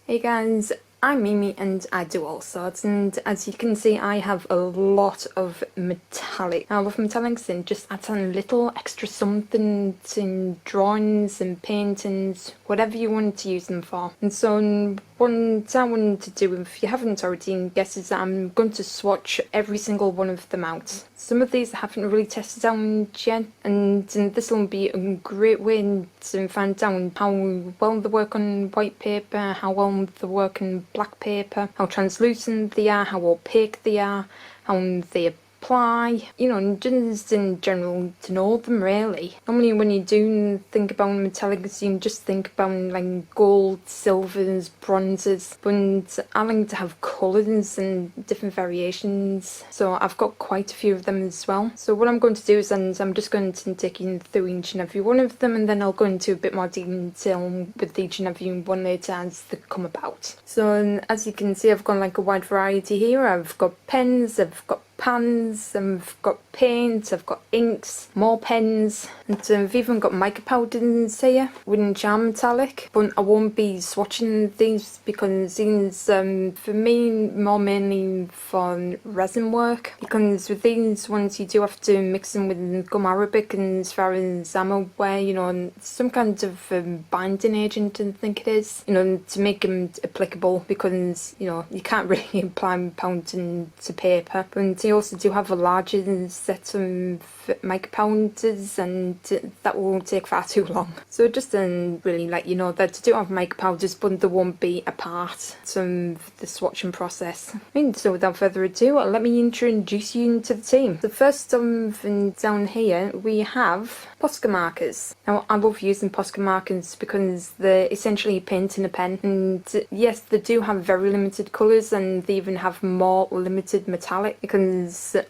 Hey guys, I'm MeeMee and I do all sorts, and as you can see I have a lot of metallic. I love metallics and just add on a little extra something in drawings and paintings, whatever you want to use them for. And so what I wanted to do, if you haven't already guessed, is that I'm going to swatch every single one of them out. Some of these I haven't really tested out yet, and this will be a great way to find out how well they work on white paper, how well they work on black paper, how translucent they are, how opaque they are, how they apply, you know, just in general to know them really. Normally when you do think about metallics you just think about like gold, silvers, bronzes, but I like to have colours and different variations, so I've got quite a few of them as well. So what I'm going to do is I'm just going to take you through each and every one of them, and then I'll go into a bit more detail with each and every one later as they come about. So as you can see I've got like a wide variety here. I've got pens, I've got pans, I've got paint, I've got inks, more pens, and I've even got mica powders here, which are metallic, but I won't be swatching these because these for me more mainly for resin work, because with these ones you do have to mix them with gum arabic, and as far as I'm aware, you know, some kind of binding agent I think it is, you know, to make them applicable, because you know you can't really apply powdering to paper. But they also do have a larger set of mica powders, and that will take far too long. So just to really let you know that I do have mica powders, but they won't be a part of the swatching process. So without further ado, let me introduce you to the team. The first down here we have Posca markers. Now I love using Posca markers because they're essentially a paint in a pen, and yes, they do have very limited colours, and they even have more limited metallic, because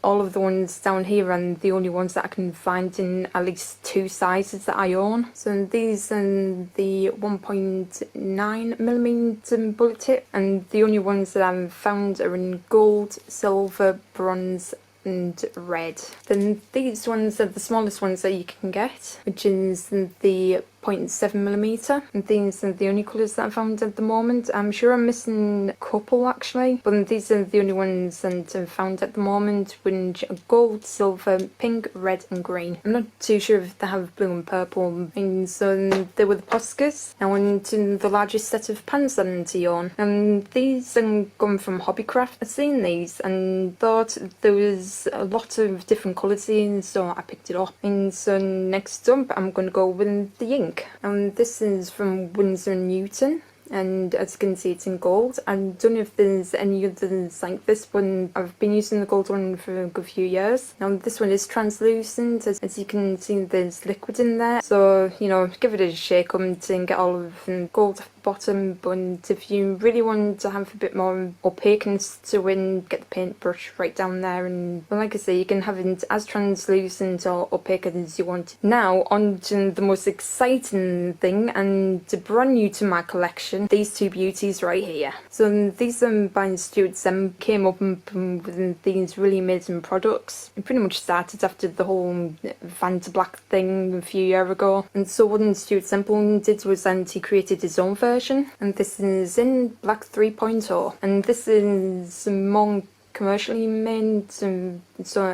all of the ones down here are the only ones that I can find in at least two sizes that I own. So these are the 1.9mm bullet tip, and the only ones that I've found are in gold, silver, bronze and red. Then these ones are the smallest ones that you can get, which is the 0.7mm, and these are the only colours that I found at the moment. I'm sure I'm missing a couple actually, but these are the only ones that I've found at the moment, which are gold, silver, pink, red and green. I'm not too sure if they have blue and purple, and so they were the Poscas. Now into the largest set of pans that I own, and these come from Hobbycraft. I've seen these and thought there was a lot of different colours in, so I picked it up. And so next up I'm going to go with the ink. This is from Winsor & Newton, and as you can see it's in gold. I don't know if there's any others like this one. I've been using the gold one for a good few years. Now this one is translucent, as you can see there's liquid in there, so you know, give it a shake up and get all of the gold off the bottom. But if you really want to have a bit more opaqueness to it, get the paintbrush right down there, and well, like I say, you can have it as translucent or opaque as you want. Now on to the most exciting thing, and brand new to my collection, these two beauties right here. So these are by Stuart Sem. Came up with these really amazing products. It pretty much started after the whole Vanta Black thing a few years ago, and so what Stuart Semple did was he created his own version, and this is in black 3.0, and this is more commercially made, so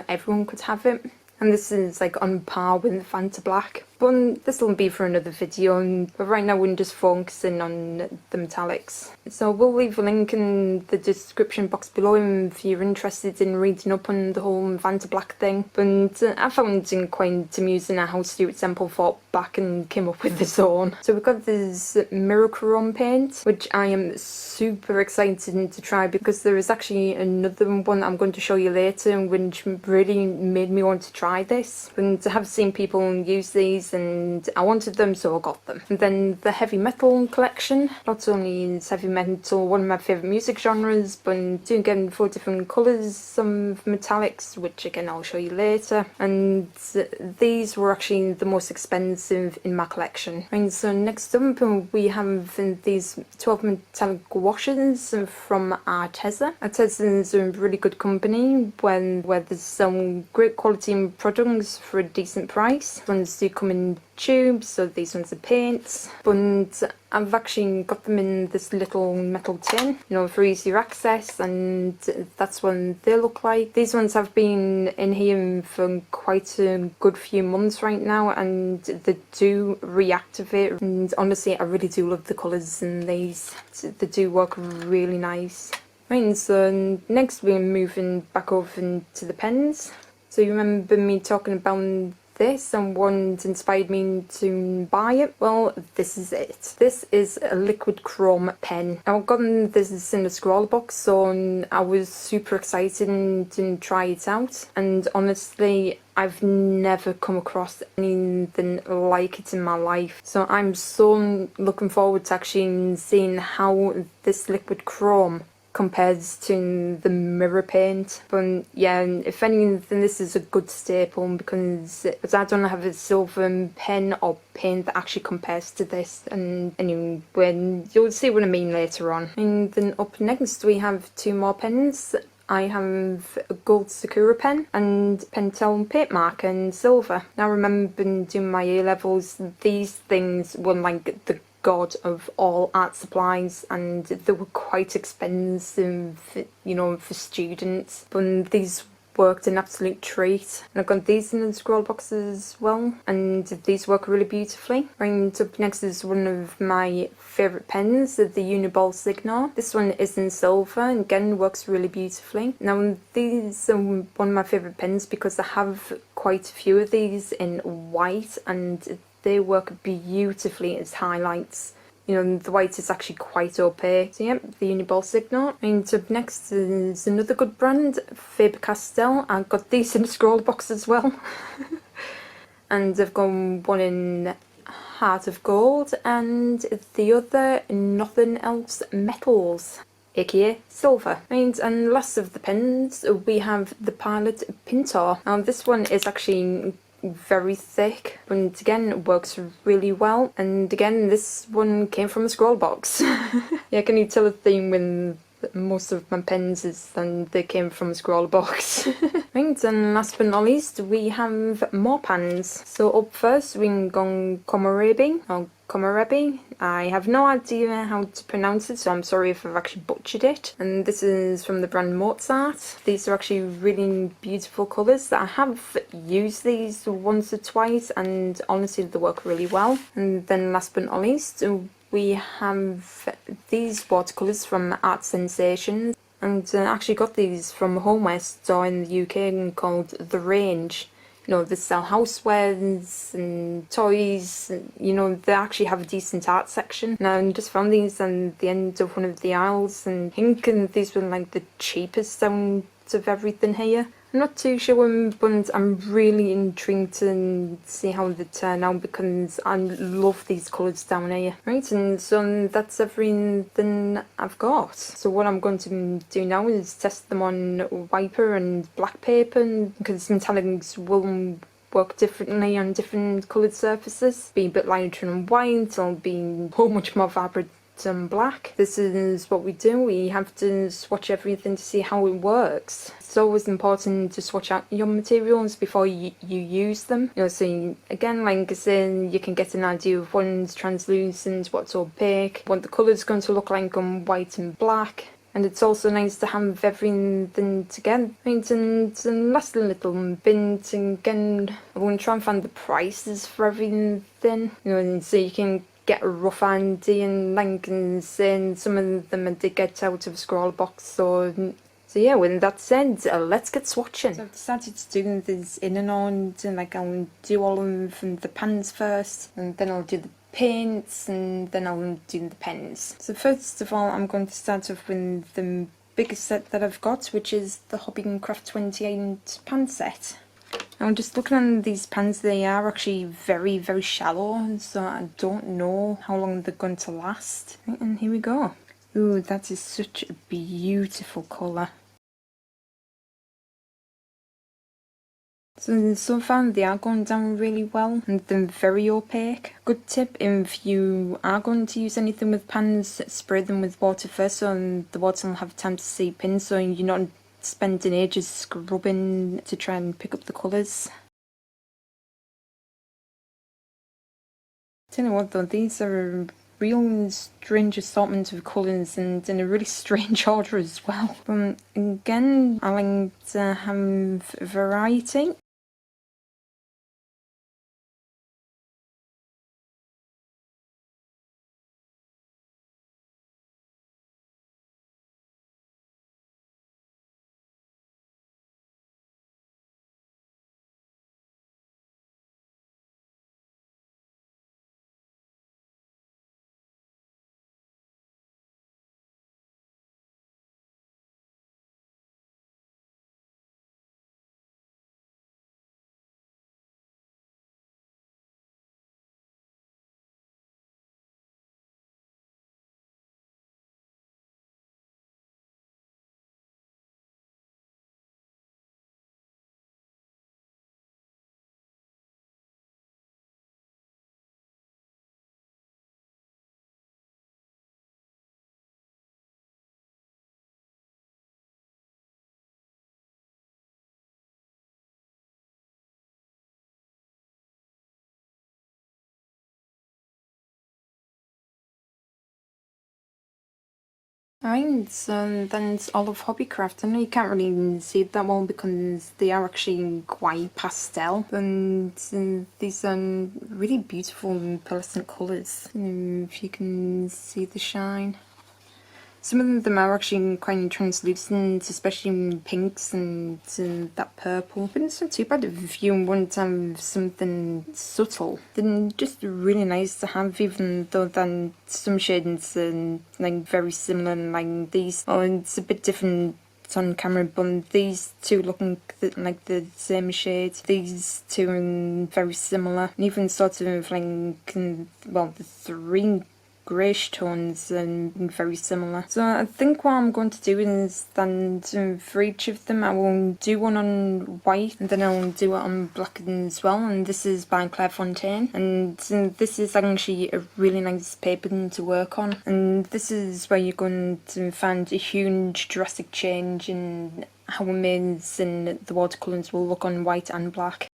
everyone could have it, and this is like on par with Vanta Black. But this will be for another video, but right now we're just focusing on the metallics. So we'll leave a link in the description box below if you're interested in reading up on the whole Vanta Black thing. But I found it quite amusing how Stuart Semple fought back and came up with his own. So we've got this Mirachrome paint, which I am super excited to try, because there is actually another one that I'm going to show you later which really made me want to try this. And I have seen people use these and I wanted them, so I got them. And then the heavy metal collection. Not only is heavy metal one of my favourite music genres, but do again 4 different colours, some metallics, which again I'll show you later. And these were actually the most expensive in my collection. And so next up we have these 12 metallic washes from Arteza. Arteza is a really good company where there's some great quality products for a decent price. Ones do come in in tubes, so these ones are paints, but I've actually got them in this little metal tin, you know, for easier access, and that's what they look like. These ones have been in here for quite a good few months right now, and they do reactivate, and honestly I really do love the colours in these. They do work really nice. Right, so next we're moving back over into the pens. So you remember me talking about this and what inspired me to buy it? Well, this is it. This is a liquid chrome pen. I've gotten this in a scroll box, so I was super excited to try it out. And honestly, I've never come across anything like it in my life. So I'm so looking forward to actually seeing how this liquid chrome compares to the mirror paint. But yeah, if anything, this is a good staple because I don't have a silver pen or paint that actually compares to this, and anyway, you'll see what I mean later on. And then up next we have two more pens. I have a gold Sakura pen and Pentel paint marker in silver. Now I remember doing my A-levels, these things were like the god of all art supplies, and they were quite expensive, you know, for students, but these worked an absolute treat. And I've got these in the scroll boxes as well, and these work really beautifully. Right up next is one of my favourite pens, the Uniball Signal. This one is in silver and again works really beautifully. Now these are one of my favourite pens because I have quite a few of these in white, and they work beautifully as highlights. You know, the white is actually quite opaque. So yep, the Uniball Signal. And up next is another good brand, Faber-Castell. I've got these in a scroll box as well. And I've got one in Heart of Gold and the other Nothing Else Metals, aka silver. Right, and last of the pens we have the Pilot Pintor. Now this one is actually very thick, but again it works really well, and again this one came from a scroll box. Yeah, can you tell a theme when most of my pens is and they came from a scroll box. Right, and last but not least we have more pans. So up first we can go Komorebi, or Komorebi. I have no idea how to pronounce it, so I'm sorry if I've actually butchered it. And this is from the brand Mozart. These are actually really beautiful colours. I have used these once or twice and honestly they work really well. And then last but not least we have these watercolours from Art Sensations, and I actually got these from a homeware store in the UK called The Range. You know, they sell housewares and toys, and, you know, they actually have a decent art section. And I just found these at the end of one of the aisles, and I think these were like the cheapest out of everything here. I'm not too sure, but I'm really intrigued to see how they turn out because I love these colours down here. Right, and so that's everything I've got. So what I'm going to do now is test them on wiper and black paper, because metallics will work differently on different coloured surfaces. Be a bit lighter on white, or be so much more vibrant and black. This is what we do. We have to swatch everything to see how it works. It's always important to swatch out your materials before you use them. You know, so again, like I said, you can get an idea of what's translucent, what's opaque, what the colour's going to look like on white and black. And it's also nice to have everything together. Right, and last little bit, again, I'm going to try and find the prices for everything, you know, and so you can get a rough idea, and like and some of them I did get out of a scroll box. So yeah, with that said, let's get swatching. So I've decided to do this in and on, and like I'll do all of them from the pans first, and then I'll do the paints, and then I'll do the pens. So first of all, I'm going to start off with the biggest set that I've got, which is the Hobby & Craft 28 pan set. Now just looking at these pans, they are actually very, very shallow, so I don't know how long they're going to last. Right, and here we go. Ooh, that is such a beautiful colour. So far they are going down really well, and they're very opaque. Good tip, if you are going to use anything with pans, spray them with water first so the water will have time to seep in, so you're not spending ages scrubbing to try and pick up the colours. Tell you what though, these are a real strange assortment of colours and in a really strange order as well. Again, I like to have variety. Alright, so then it's all of Hobbycraft. I know you can't really see it that well because they are actually quite pastel, and these are really beautiful and pearlescent colours. If you can see the shine. Some of them are actually quite translucent, especially in pinks and that purple. But it's not too bad if you want to have something subtle. Then just really nice to have, even though then some shades are like very similar, like these. Oh, it's a bit different on camera, but these two looking like the same shade. These two are very similar, and even sort of like, well, the three greyish tones and very similar. So I think what I'm going to do is then for each of them I will do one on white and then I'll do it on black as well, and this is by Claire Fontaine, and this is actually a really nice paper to work on, and this is where you're going to find a huge drastic change in how amazing the watercolours will look on white and black.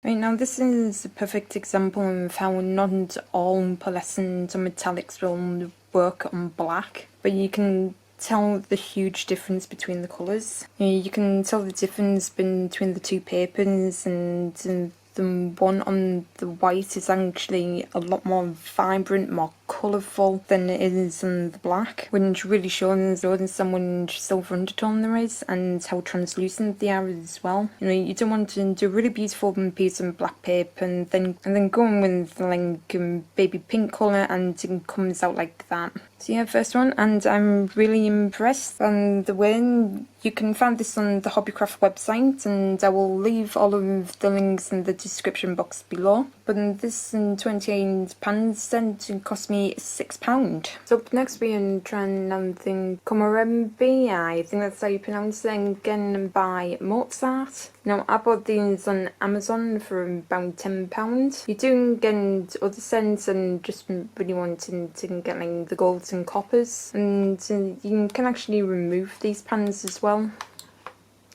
Right, now this is a perfect example of how not all pearlescent or metallics will work on black, but you can tell the huge difference between the colours. You can tell the difference between the two papers, and the one on the white is actually a lot more vibrant, more colourful than it is on the black, which really shows how much silver undertone there is and how translucent they are as well. You know, you don't want to do a really beautiful piece of black paper and then go in with like baby pink colour and it comes out like that. So yeah, first one, and I'm really impressed. And the way you can find this on the Hobbycraft website, and I will leave all of the links in the description box below. But this £28 then cost me £6. So up next we are trying something Komarebi, I think that's how you pronounce it, again by Mozart. Now I bought these on Amazon for about £10. You do get other scents and just really wanting to get like the golds and coppers, and you can actually remove these pans as well.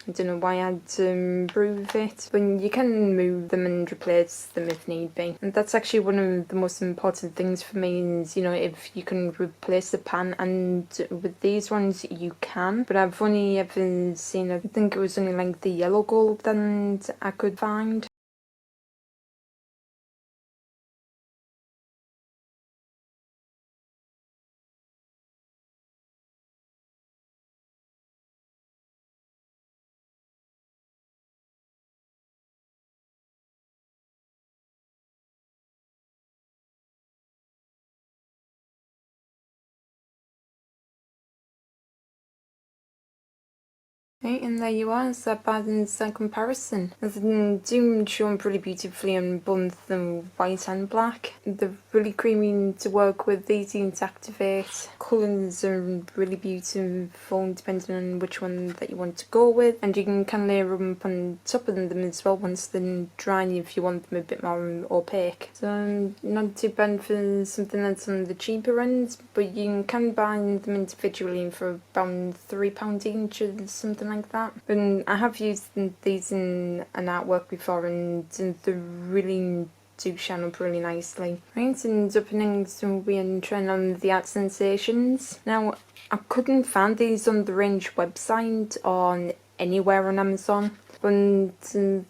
I don't know why I had to improve it, but you can move them and replace them if need be. And that's actually one of the most important things for me is, you know, if you can replace the pan, and with these ones you can, but I've only ever seen, I think it was only like the yellow gold that I could find. Okay, and there you are, so Baden's comparison. The do shown pretty beautifully on both the white and black. They're really creamy to work with, easy to activate. Colours are really beautiful depending on which one that you want to go with, and you can kind of layer them up on top of them as well once they're dry if you want them a bit more opaque. So not too bad for something that's on the cheaper end, but you can buy them individually for about £3 each or something like that. And I have used these in an artwork before, and they really do shine up really nicely. Right, and opening some weird trend on the Art Sensations. Now, I couldn't find these on the Range website or anywhere on Amazon. But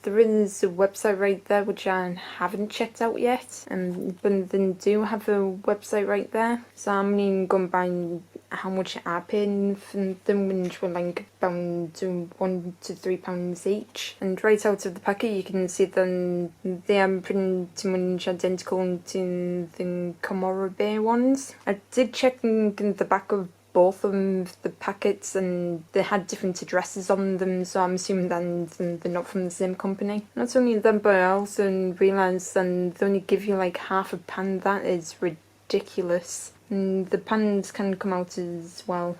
there is a website right there which I haven't checked out yet, but they do have a website right there. So I'm going by how much I paid for them, which were like about £1 to £3 each. And right out of the packet you can see that they are pretty much identical to the Comora Bay ones. I did check in the back of both of the packets and they had different addresses on them, so I'm assuming that they're not from the same company. Not only that, but I also realised that they only give you like half a pan. That is ridiculous. And the pans can come out as well.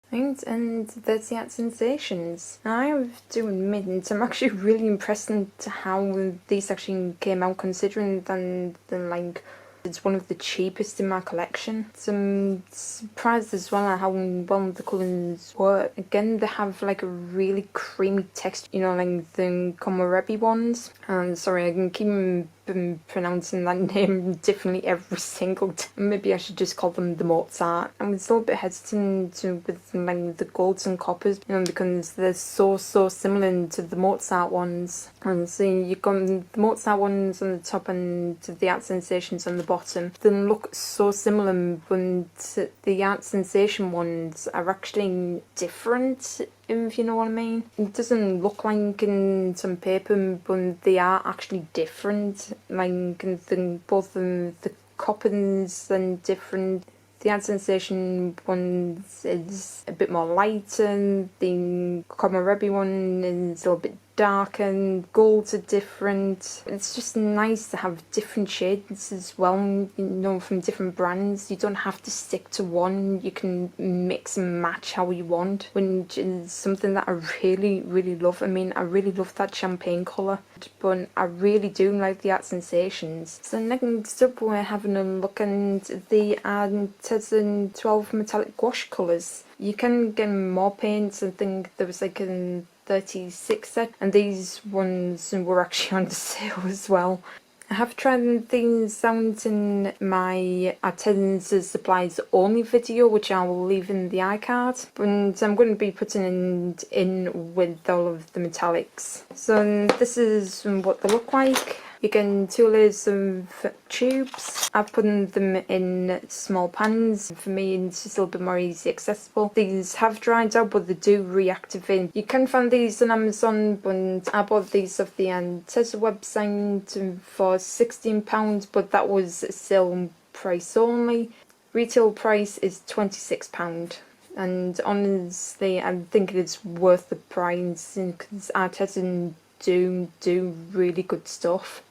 Right, and that's the Art Sensations. Now, I have to admit, I'm actually really impressed at how these actually came out, considering that like it's one of the cheapest in my collection. So I'm surprised as well at how well the colours work. Again, they have like a really creamy texture, you know, like the Komorebi ones. And sorry, I can keep pronouncing that name differently every single time. Maybe I should just call them the Mozart. I was a little bit hesitant with like the golds and coppers, you know, because they're so similar to the Mozart ones. And so you've got the Mozart ones on the top and the Art Sensations on the bottom. They look so similar, but the Art Sensation ones are actually different, if you know what I mean. It doesn't look like in some paper, but they are actually different. Like both the coppers and different. The Art Sensation one is a bit more lighter. The Komorebi one is a little bit dark, and golds are different. It's just nice to have different shades as well, you know, from different brands. You don't have to stick to one. You can mix and match how you want, which is something that I really love. I mean, I really love that champagne colour, but I really do like the Art Sensations. So next up we're having a look at the Artisan 12 metallic gouache colours. You can get more paints. I think there was like a 36 set, and these ones were actually on sale as well. I have tried these out in my Artisan Supplies Only video, which I will leave in the iCard, but I'm going to be putting it in with all of the metallics. So this is what they look like. You get 2 layers of tubes. I've put them in small pans. For me, it's just a little bit more easy accessible. These have dried out, but they do reactivate. You can find these on Amazon, but I bought these off the Antessa website for £16, but that was a sale price only. Retail price is £26. And honestly, I think it is worth the price because Artisan do really good stuff.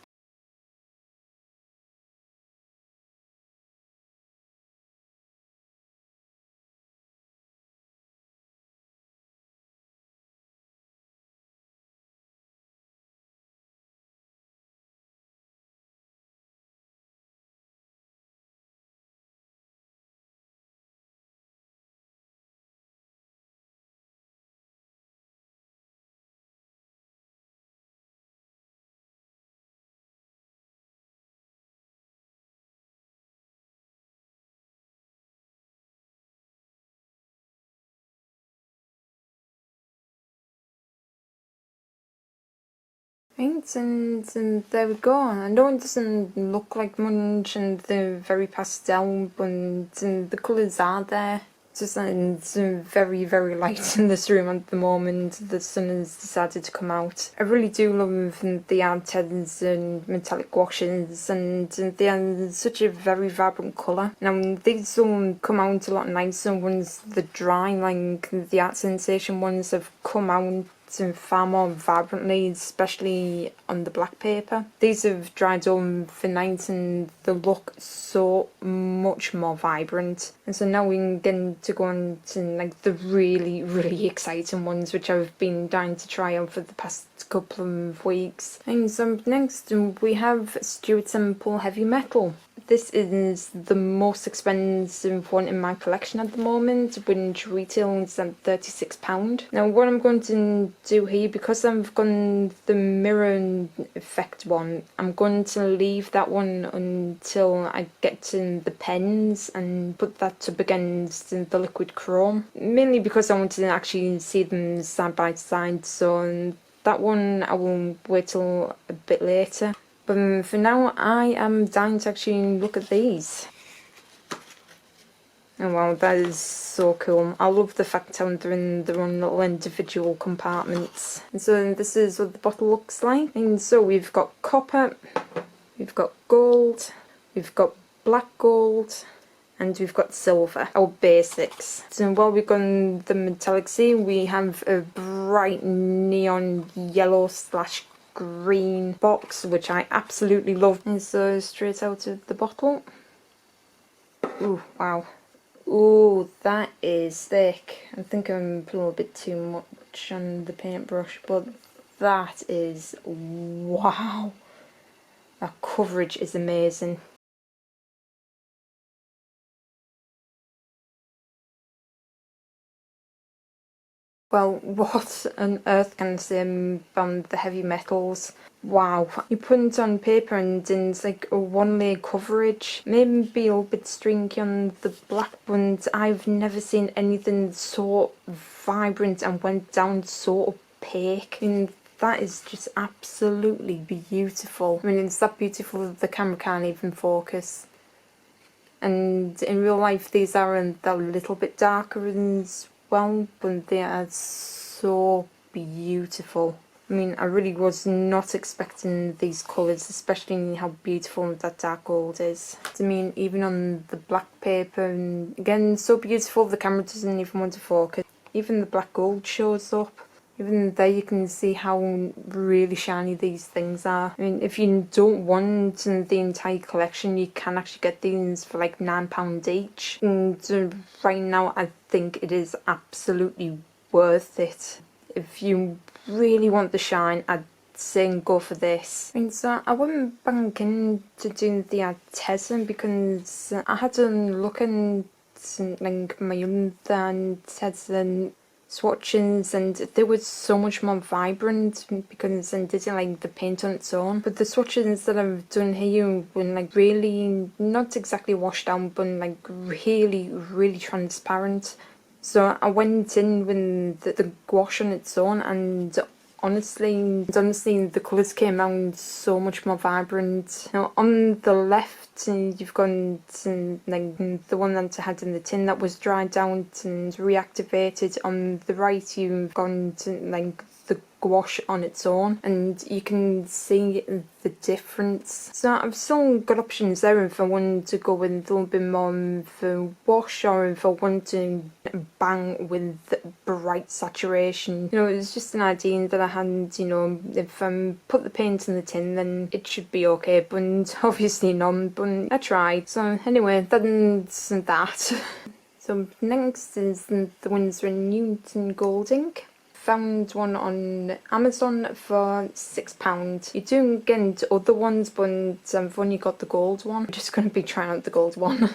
Right, and there we go. I know it doesn't look like much and they're very pastel, but the colours are there. Just it's very, very light in this room at the moment. The sun has decided to come out. I really do love the Arteds and metallic washes, and they are such a very vibrant colour. Now these all come out a lot nicer once they're dry, like the Art Sensation ones have come out far more vibrantly, especially on the black paper. These have dried overnight and they look so much more vibrant. And so now we can get to go on to like the really, really exciting ones, which I've been dying to try on for the past couple of weeks. And so next we have Stuart Temple Heavy Metal. This is the most expensive one in my collection at the moment, which retails at £36. Now what I'm going to do here, because I've gone the mirror effect one, I'm going to leave that one until I get to the pens and put that up against the liquid chrome. Mainly because I want to actually see them side by side, so that one I will wait till a bit later. But for now, I am dying to actually look at these. Oh wow, that is so cool. I love the fact how they're in their own little individual compartments. And so this is what the bottle looks like. And so we've got copper, we've got gold, we've got black gold, and we've got silver, our basics. So while we've got the metallics here, we have a bright neon yellow / green box, which I absolutely love. And so straight out of the bottle. Ooh, wow. Ooh, that is thick. I think I'm putting a little bit too much on the paintbrush, but that is, wow. That coverage is amazing. Well, what on earth can I say about the heavy metals? Wow, you put it on paper and it's like a one layer coverage. Maybe a little bit streaky on the black ones. I've never seen anything so vibrant and went down so opaque. I mean, that is just absolutely beautiful. I mean, it's that beautiful that the camera can't even focus. And in real life these are a little bit darker as well, but they are so beautiful. I mean, I really was not expecting these colours, especially how beautiful that dark gold is. I mean, even on the black paper, and again, so beautiful, the camera doesn't even want to focus. Even the black gold shows up. Even there you can see how really shiny these things are. I mean, if you don't want the entire collection, you can actually get these for like £9 each. And right now I think it is absolutely worth it. If you really want the shine, I'd say go for this. I mean, so I went back into doing the artisan because I had to look into like my own artisan swatches, and they were so much more vibrant because I didn't like the paint on its own. But the swatches that I've done here were like really not exactly washed out, but like really, really transparent. So I went in with the gouache on its own, and honestly, the colours came out so much more vibrant. Now, on the left, you've gone to like the one that I had in the tin that was dried out and reactivated. On the right, you've gone to like the gouache on its own, and you can see the difference. So I've still got options there if I want to go with a little bit more of a wash, or if I want to bang with bright saturation. You know, it's just an idea that I had, you know, if I put the paint in the tin then it should be okay, but obviously not, but I tried. So anyway, that's that. So next is the Winsor & Newton Gold Ink. Found one on Amazon for £6. You do get other ones, but I've only got the gold one. I'm just going to be trying out the gold one.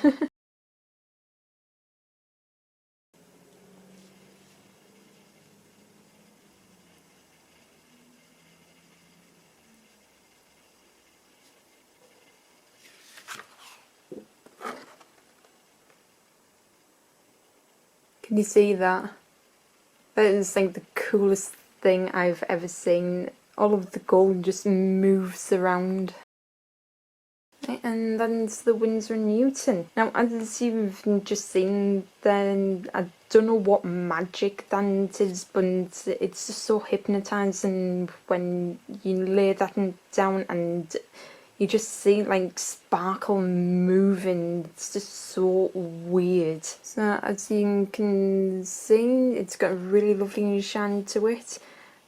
Can you see that? That is like the coolest thing I've ever seen. all of the gold just moves around. And then it's the Winsor & Newton. Now, as you've just seen, then I don't know what magic that is, but it's just so hypnotising when you lay that down and you just see like sparkle moving. It's just so weird. So as you can see, it's got a really lovely shine to it.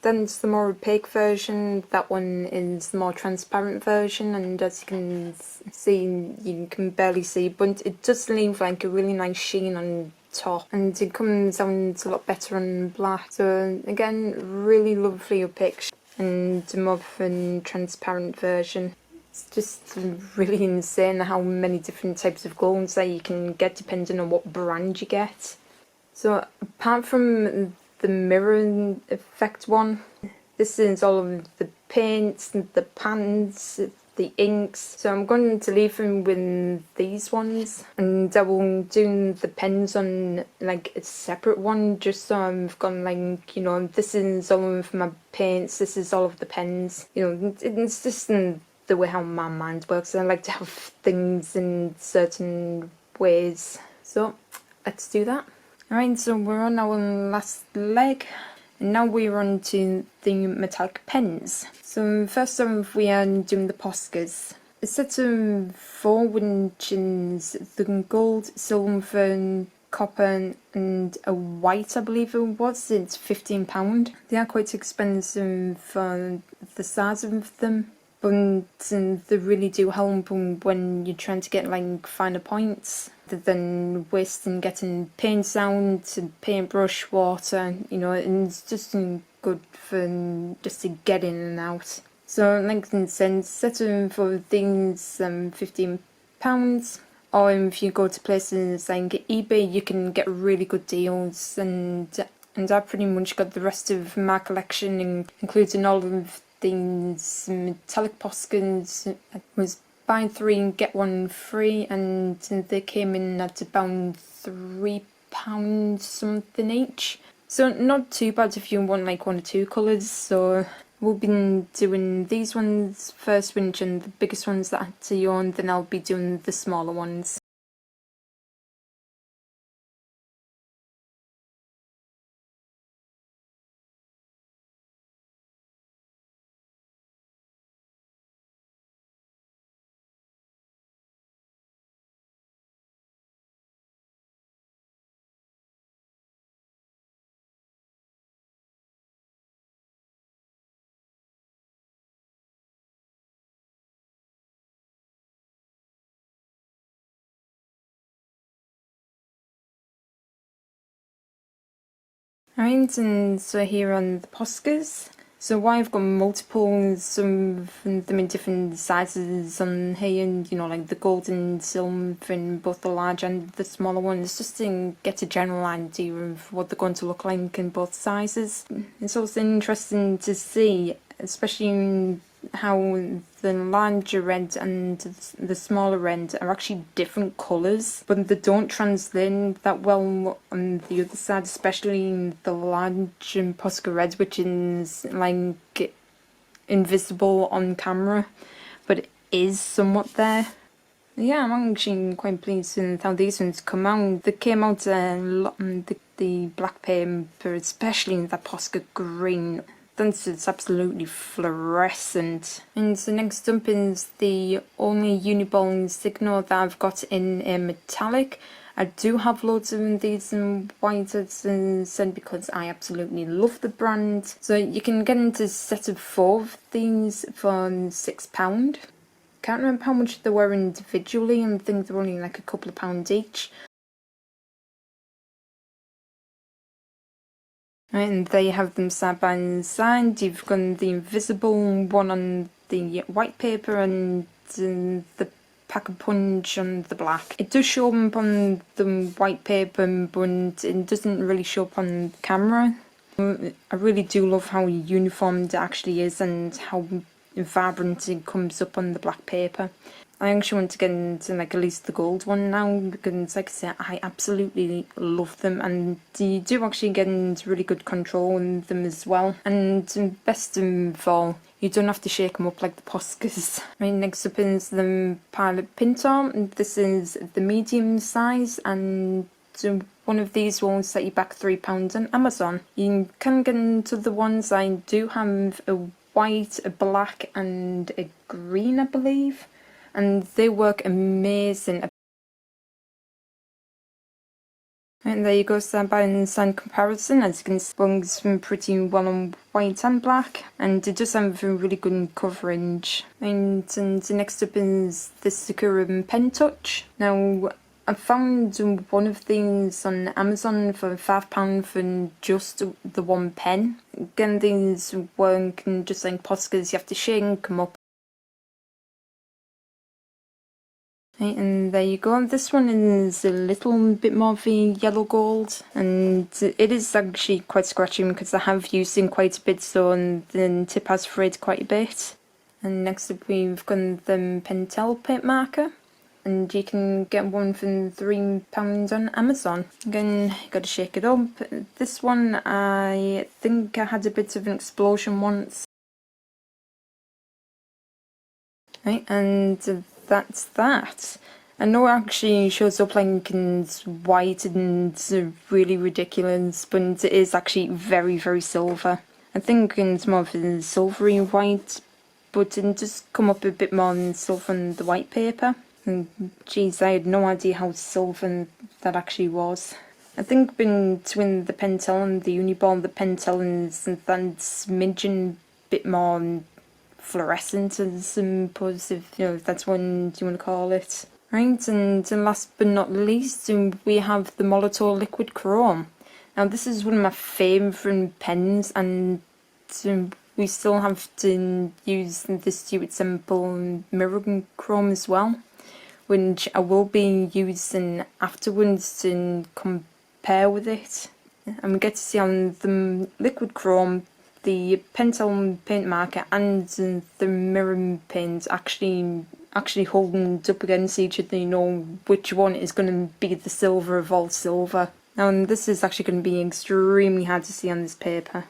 Then it's the more opaque version. That one is the more transparent version, and as you can see, you can barely see, but it does leave like a really nice sheen on top, and it comes out a lot better on black. So again, really lovely opaque and more of a transparent version. It's just really insane how many different types of golds that you can get depending on what brand you get. So apart from the mirror effect one, this is all of the paints, the pans, the inks. So I'm going to leave them with these ones, and I will do the pens on like a separate one, just so I've got like, you know, this is all of my paints, this is all of the pens. You know, it's just the way how my mind works. I like to have things in certain ways. So let's do that. Alright, so we're on our last leg, and now we're on to the metallic pens. So first off, we are doing the Poscas. A set of 4, which is the gold, silver, copper and a white, I believe it was. It's £15. They are quite expensive for the size of them, but they really do help when you're trying to get like finer points, than wasting getting paint down to paintbrush, water, you know, and it's just good for just to get in and out. So like I said, set them for things £15, or if you go to places like eBay, you can get really good deals, and I pretty much got the rest of my collection, including all of these metallic Poscas. It was buy 3 and get 1 free, and they came in at about £3 something each. So not too bad if you want like 1 or 2 colours. So we'll be doing these ones first, which are the biggest ones that I had to own, then I'll be doing the smaller ones. Alright, and so here on the Poscas. So why I've got multiple, some of them in different sizes on here, and you know, like the gold and silver in both the large and the smaller ones, just to get a general idea of what they're going to look like in both sizes. It's also interesting to see, especially how the larger end and the smaller end are actually different colours, but they don't translate that well on the other side, especially the large Posca red, which is like invisible on camera, but it is somewhat there. Yeah, I'm actually quite pleased with how these ones come out. They came out a lot on the black paper, especially in that Posca green. Then it's absolutely fluorescent. And so next up is the only Uniball Signal that I've got in a metallic. I do have loads of these in white, as I said, because I absolutely love the brand. So you can get into a set of 4 of these for £6. Can't remember how much they were individually, and I think they're only like a couple of pounds each. And there you have them side by side. You've got the invisible one on the white paper and the pack-a-punch on the black. It does show up on the white paper, but it doesn't really show up on the camera. I really do love how uniform it actually is and how vibrant it comes up on the black paper. I actually want to get into like at least the gold one now, because like I said, I absolutely love them, and you do actually get into really good control in them as well. And best of all, you don't have to shake them up like the Poscas. Right, next up is the Pilot Pinto. This is the medium size, and one of these will set you back £3 on Amazon. You can get into the ones I do have a white, a black and a green, I believe, and they work amazing. And there you go, stand by and sign comparison. As you can see, it's pretty well on white and black, and it does have a really good coverage. And next up is the Sakura Pen Touch. Now, I found one of these on Amazon for £5 for just the one pen. Again, these work just like Poscas, you have to shake them up. Right, and there you go. This one is a little bit more of a yellow gold, and it is actually quite scratchy because I have used it quite a bit, so the tip has frayed quite a bit. And next up we've got the Pentel paint marker, and you can get one for £3 on Amazon. Again, gotta shake it up. This one, I think I had a bit of an explosion once. Right, and that's that. I know it actually shows up like in white and really ridiculous, but it is actually very, very silver. I think it's more of a silvery white, but it does come up a bit more than silver on the white paper. And geez, I had no idea how silver that actually was. I think between the Pentel and the Uniball, the Pentel is that smidgen bit more fluorescent, I suppose, if that's what you want to call it. Right, and last but not least, we have the Molitor Liquid Chrome. Now this is one of my favourite pens, and we still have to use the Stuart Simple Mirror Chrome as well, which I will be using afterwards to compare with it. And we get to see on the Liquid Chrome, the Pentel paint marker and the mirror pins actually holding up against each other, you know which one is going to be the silver of all silver. Now, and this is actually going to be extremely hard to see on this paper.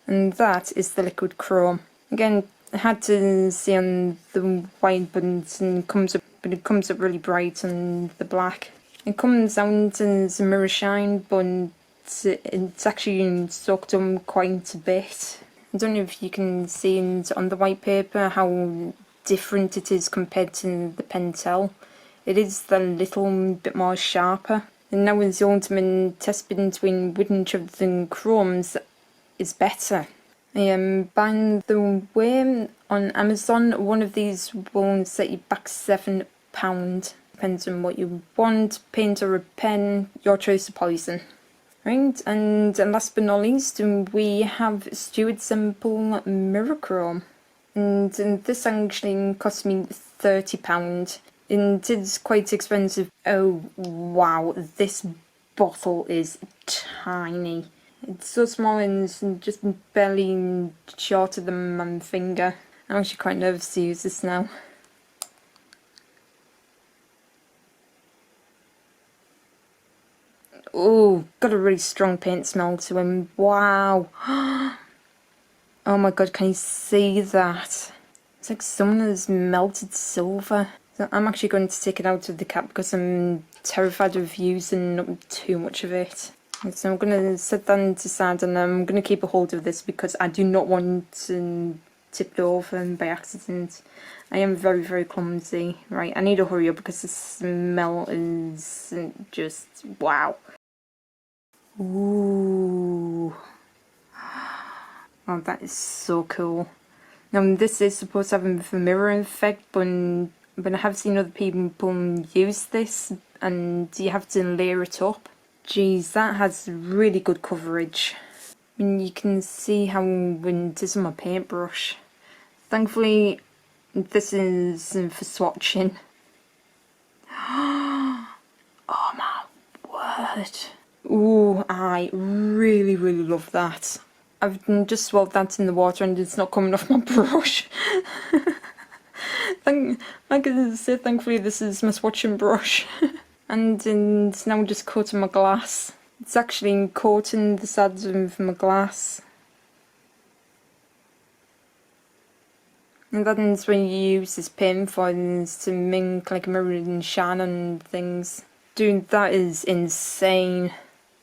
And that is the Liquid Chrome. Again, I had to see on the white, but it comes up really bright on the black. It comes out as a mirror shine, but it's actually soaked up quite a bit. I don't know if you can see on the white paper how different it is compared to the Pentel. It is a little bit more sharper. And now with the ultimate test between which of the chromes is better. I am buying the way on Amazon. One of these will set you back £7. Depends on what you want, paint or a pen, your choice of poison. Right, and last but not least, we have Stuart Simple Mirror Chrome. And this actually cost me £30. And it's quite expensive. Oh wow, this bottle is tiny. It's so small and it's just barely shorter than my finger. I'm actually quite nervous to use this now. Oh, got a really strong paint smell to him. Wow. Oh my god, can you see that? It's like someone has melted silver. So I'm actually going to take it out of the cap because I'm terrified of using too much of it. So I'm going to set that into side, and I'm going to keep a hold of this because I do not want to tip it over by accident. I am very, very clumsy. Right, I need to hurry up because the smell is just wow. Ooh. Oh, that is so cool. Now, this is supposed to have a mirror effect, but I have seen other people use this, and you have to layer it up. Geez, that has really good coverage. I mean, you can see how when it is on my paintbrush. Thankfully, this is for swatching. Oh my word. Ooh, I really, really love that. I've just swallowed that in the water and it's not coming off my brush. Like I say, thankfully this is my swatching brush. and it's now just coating my glass. It's actually coating the sides of my glass. And that's when you use this paint foils to make like a mirror and shine on things. Dude, that is insane.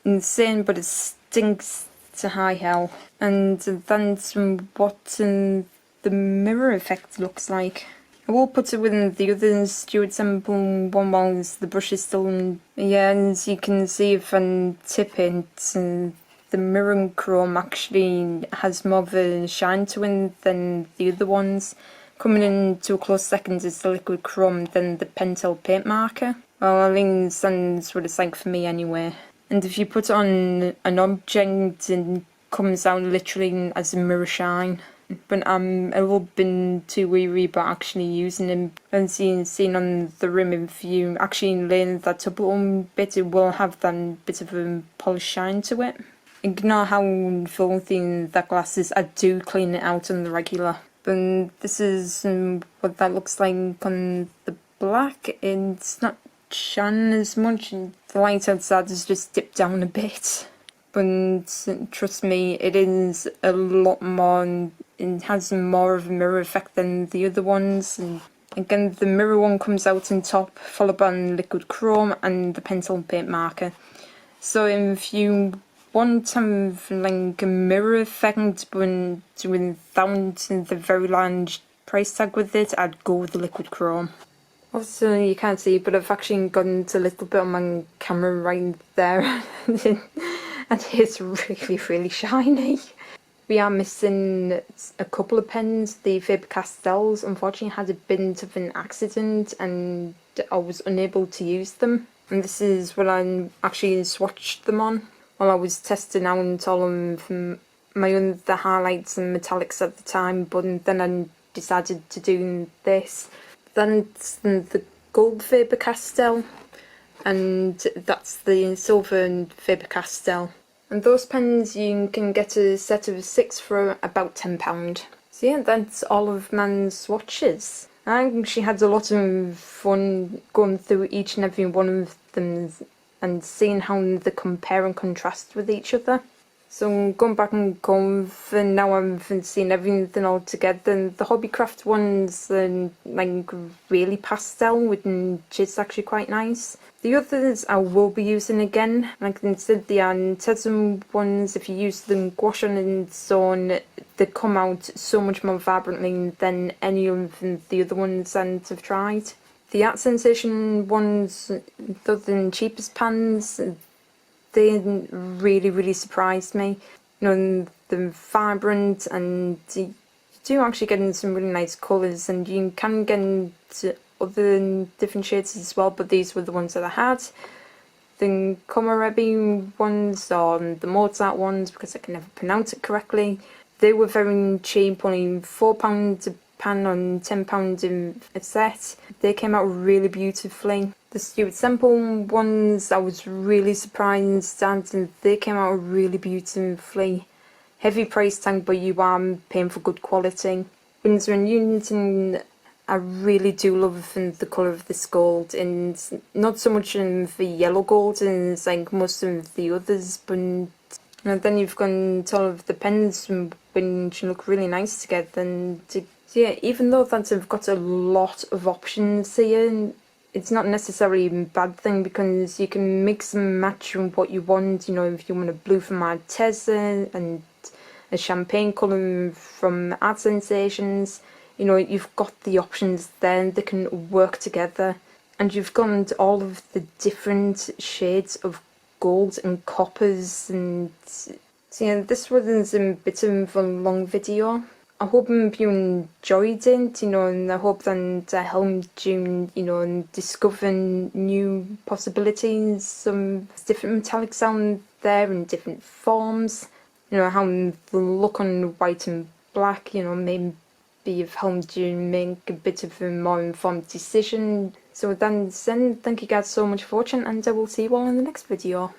Insane, but it stinks to high hell. And that's what the mirror effect looks like. I will put it with the other Stuart sample one while the brush is still in. Yeah, and as you can see if I tip it, the mirror chrome actually has more of a shine to it than the other ones. Coming in to a close second is the liquid chrome, then the pentel paint marker. Well, I think that's what it's like for me anyway. And if you put it on an object, it comes out literally as a mirror shine. But I'm a little bit too weary about actually using them. And seen on the rim, if you actually lay that up a little bit, it will have that bit of a polished shine to it. Ignore how filthy that glass is, I do clean it out on the regular. But this is what that looks like on the black. It's not shining as much, the light outside has just dipped down a bit. But trust me, it is a lot more, it has more of a mirror effect than the other ones. And again, the mirror one comes out on top, followed by liquid chrome and the pencil paint marker. So if you want to have like a mirror effect but without the very large price tag with it, I'd go with the liquid chrome. Also, you can't see, but I've actually gotten a little bit on my camera right there. And it's really, really shiny. We are missing a couple of pens. The Faber-Castells unfortunately had a bit of an accident and I was unable to use them. And this is what I actually swatched them on while I was testing out all of my other highlights and metallics at the time, but then I decided to do this. That's the gold Faber-Castell, and that's the silver Faber-Castell. And those pens you can get a set of 6 for about £10. So yeah, that's all of my swatches. I actually had a lot of fun going through each and every one of them and seeing how they compare and contrast with each other. So going back and going, and now I've seen everything all together. The Hobbycraft ones are like really pastel, which is actually quite nice. The others I will be using again. Like instead the Antezum ones, if you use them gouache on and so on, they come out so much more vibrantly than any of the other ones I've tried. The Art Sensation ones, other than cheapest pans, they really, really surprised me. You know, they're vibrant and you do actually get in some really nice colours, and you can get into other different shades as well, but these were the ones that I had. The Komarebi ones, or the Mozart ones, because I can never pronounce it correctly, they were very cheap, only £4 a pan on £10 a set. They came out really beautifully. The Stuart Semple ones, I was really surprised and they came out really beautifully. Heavy price tag, but you are paying for good quality. Windsor and Newington, I really do love the colour of this gold, and not so much in the yellow gold as like most of the others, but then you've got all of the pens which look really nice together. And yeah, even though that I've got a lot of options here, it's not necessarily a bad thing because you can mix and match what you want. You know, if you want a blue from Arteza and a champagne colour from Art Sensations, you know, you've got the options there, they can work together. And you've got all of the different shades of golds and coppers. And so yeah, this was a bit of a long video. I hope you enjoyed it, you know, and I hope that I helped you, you know, in discovering new possibilities, some different metallics out there in different forms, you know, how they look on white and black, you know, maybe have helped you make a bit of a more informed decision. So then, thank you guys so much for watching, and I will see you all in the next video.